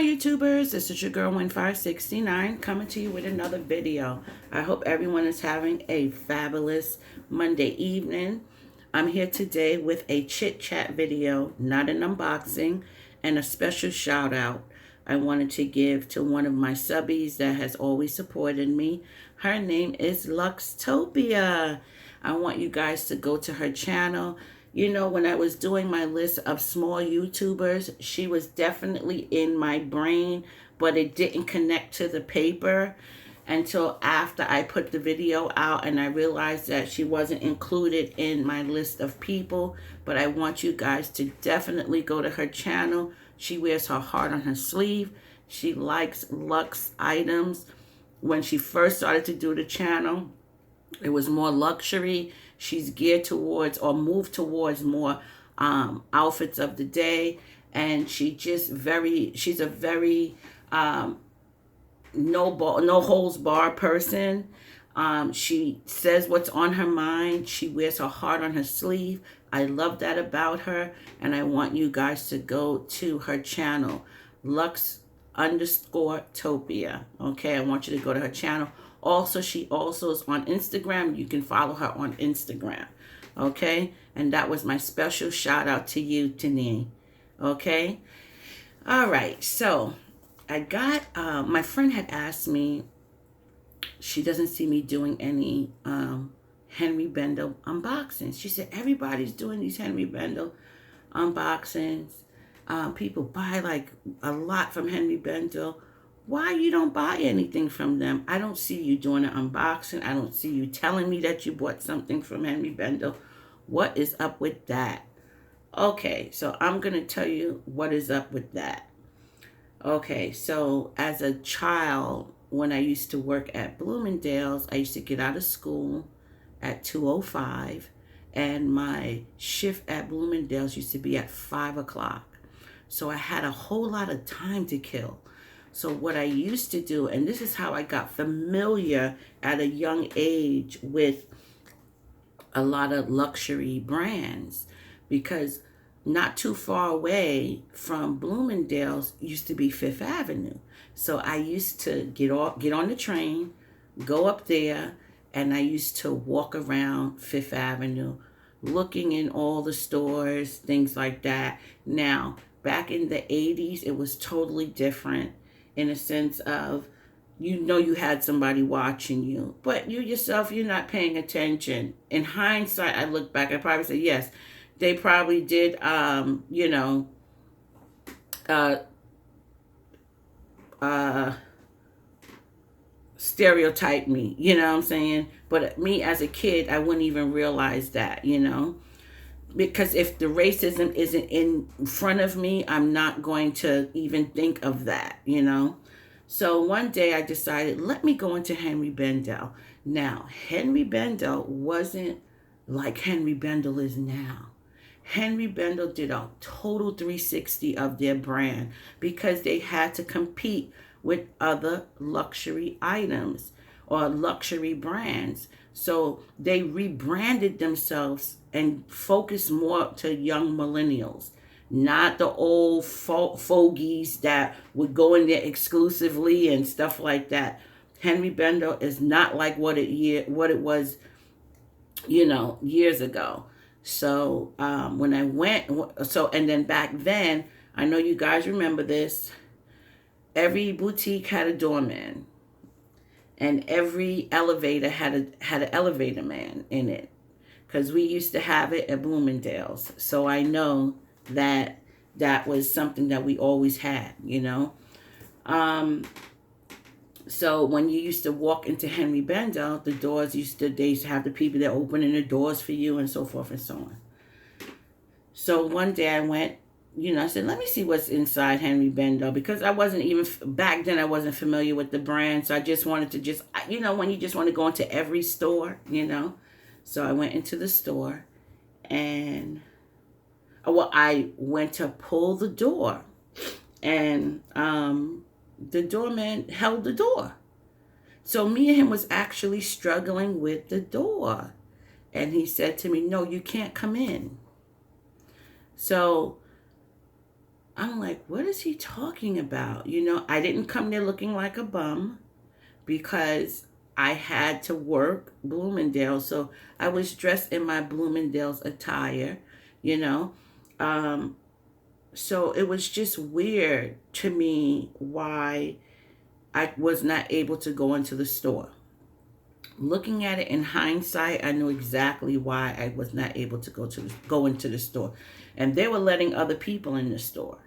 YouTubers, this is your girl 1569 coming to you with another video. I hope everyone is having a fabulous Monday evening. I'm here today with a chit chat video, not an unboxing, and a special shout out I wanted to give to one of my subbies that has always supported me. Her name is Luxtopia. I want you guys to go to her channel. You know, when I was doing my list of small YouTubers, she was definitely in my brain, but it didn't connect to the paper until after I put the video out and I realized that she wasn't included in my list of people. But I want you guys to definitely go to her channel. She wears her heart on her sleeve. She likes luxe items. When she first started to do the channel, it was more luxury. She's geared towards or moved towards more outfits of the day. And she's a very no holds bar person. She says what's on her mind. She wears her heart on her sleeve. I love that about her. And I want you guys to go to her channel, Lux_Topia. Okay, I want you to go to her channel. Also, she also is on Instagram. You can follow her on Instagram. Okay? And that was my special shout out to you, Tani. Okay? All right. So, I got, my friend had asked me, she doesn't see me doing any Henri Bendel unboxings. She said, everybody's doing these Henri Bendel unboxings. People buy like a lot from Henri Bendel. Why you don't buy anything from them? I don't see you doing an unboxing. I don't see you telling me that you bought something from Henri Bendel. What is up with that? Okay, so I'm going to tell you what is up with that. Okay, so as a child, when I used to work at Bloomingdale's, I used to get out of school at 2:05, and my shift at Bloomingdale's used to be at 5 o'clock. So I had a whole lot of time to kill. So what I used to do, and this is how I got familiar at a young age with a lot of luxury brands, because not too far away from Bloomingdale's used to be Fifth Avenue. So I used to get on the train, go up there, and I used to walk around Fifth Avenue, looking in all the stores, things like that. Now, back in the 80s, it was totally different in a sense of, you know, you had somebody watching you, but you yourself, you're not paying attention. In hindsight, I look back, I probably say, yes, they probably did, stereotype me, you know what I'm saying? But me as a kid, I wouldn't even realize that, you know? Because if the racism isn't in front of me, I'm not going to even think of that, you know? So one day I decided, let me go into Henri Bendel. Now, Henri Bendel wasn't like Henri Bendel is now. Henri Bendel did a total 360 of their brand because they had to compete with other luxury items or luxury brands. So they rebranded themselves and focused more to young millennials, not the old fogies that would go in there exclusively and stuff like that. Henri Bendel is not like what it was, years ago. So when I went, and then back then, I know you guys remember this, every boutique had a doorman, and every elevator had an elevator man in it, because we used to have it at Bloomingdale's. So I know that was something that we always had, you know. So when you used to walk into Henri Bendel, the doors they used to have the people that opening the doors for you and so forth and so on. So one day I went, I said, let me see what's inside Henri Bendel, because I wasn't even, back then I wasn't familiar with the brand. So I just wanted to when you just want to go into every store, So I went into the store and, I went to pull the door, and the doorman held the door. So me and him was actually struggling with the door. And he said to me, no, you can't come in. So I'm like, what is he talking about? You know, I didn't come there looking like a bum because I had to work Bloomingdale. So I was dressed in my Bloomingdale's attire, you know. Um, so it was just weird to me why I was not able to go into the store. Looking at it in hindsight, I knew exactly why I was not able to go into the store. And they were letting other people in the store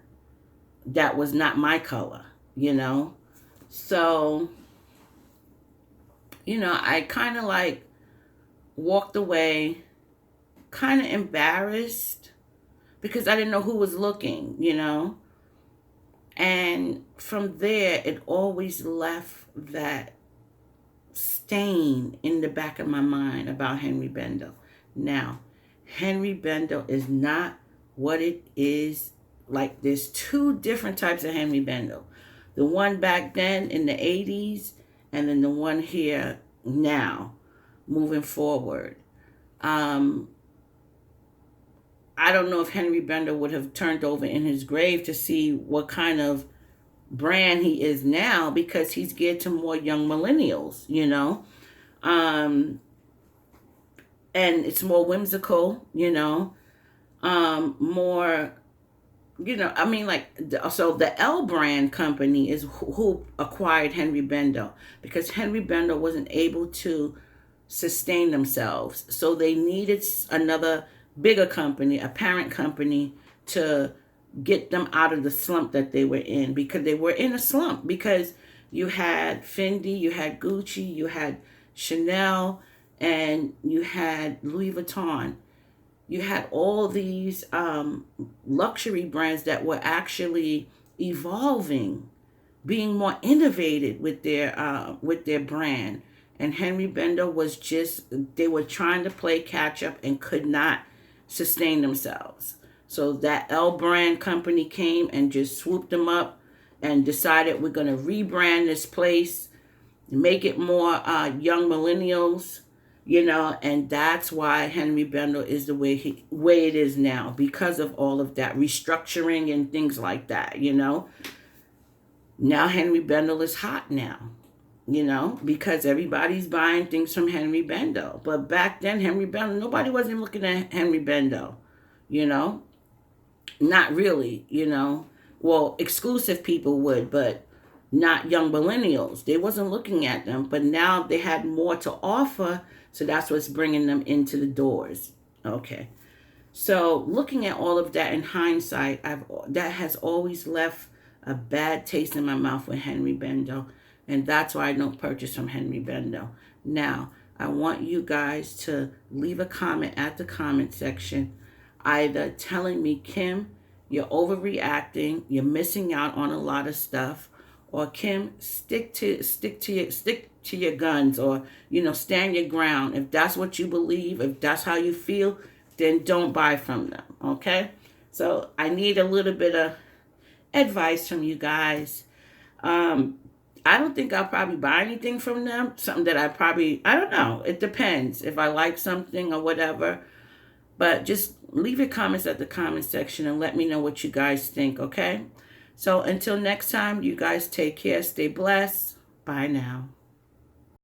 that was not my color, you know. So, you know, I kind of like walked away, kind of embarrassed because I didn't know who was looking, you know. And from there, it always left that stain in the back of my mind about Henri Bendel. Now, Henri Bendel is not what it is. Like, there's two different types of Henri Bendel. The one back then in the 80s, and then the one here now, moving forward. I don't know if Henri Bendel would have turned over in his grave to see what kind of brand he is now, because he's geared to more young millennials, you know. And it's more whimsical, you know. More, you know, I mean, like, so the L brand company is who acquired Henri Bendel, because Henri Bendel wasn't able to sustain themselves. So they needed another bigger company, a parent company, to get them out of the slump that they were in, because they were in a slump, because you had Fendi, you had Gucci, you had Chanel, and you had Louis Vuitton. You had all these luxury brands that were actually evolving, being more innovative with their brand. And Henri Bendel was just, they were trying to play catch up and could not sustain themselves. So that L brand company came and just swooped them up and decided, we're going to rebrand this place, make it more young millennials, you know, and that's why Henri Bendel is the way it is now, because of all of that restructuring and things like that, you know. Now Henri Bendel is hot now, you know, because everybody's buying things from Henri Bendel. But back then, Henri Bendel, nobody wasn't looking at Henri Bendel, you know. Not really, you know. Well, exclusive people would, but not young millennials. They wasn't looking at them, but now they had more to offer, so that's what's bringing them into the doors. Okay. So looking at all of that in hindsight, that has always left a bad taste in my mouth with Henri Bendel, and that's why I don't purchase from Henri Bendel. Now, I want you guys to leave a comment at the comment section, either telling me, Kim, you're overreacting, you're missing out on a lot of stuff, or Kim, stick to your guns, or, you know, stand your ground. If that's what you believe, if that's how you feel, then don't buy from them. Okay? So I need a little bit of advice from you guys. I don't think I'll probably buy anything from them. Something that I don't know. It depends if I like something or whatever. But just leave your comments at the comment section and let me know what you guys think, okay? So until next time, you guys take care. Stay blessed. Bye now.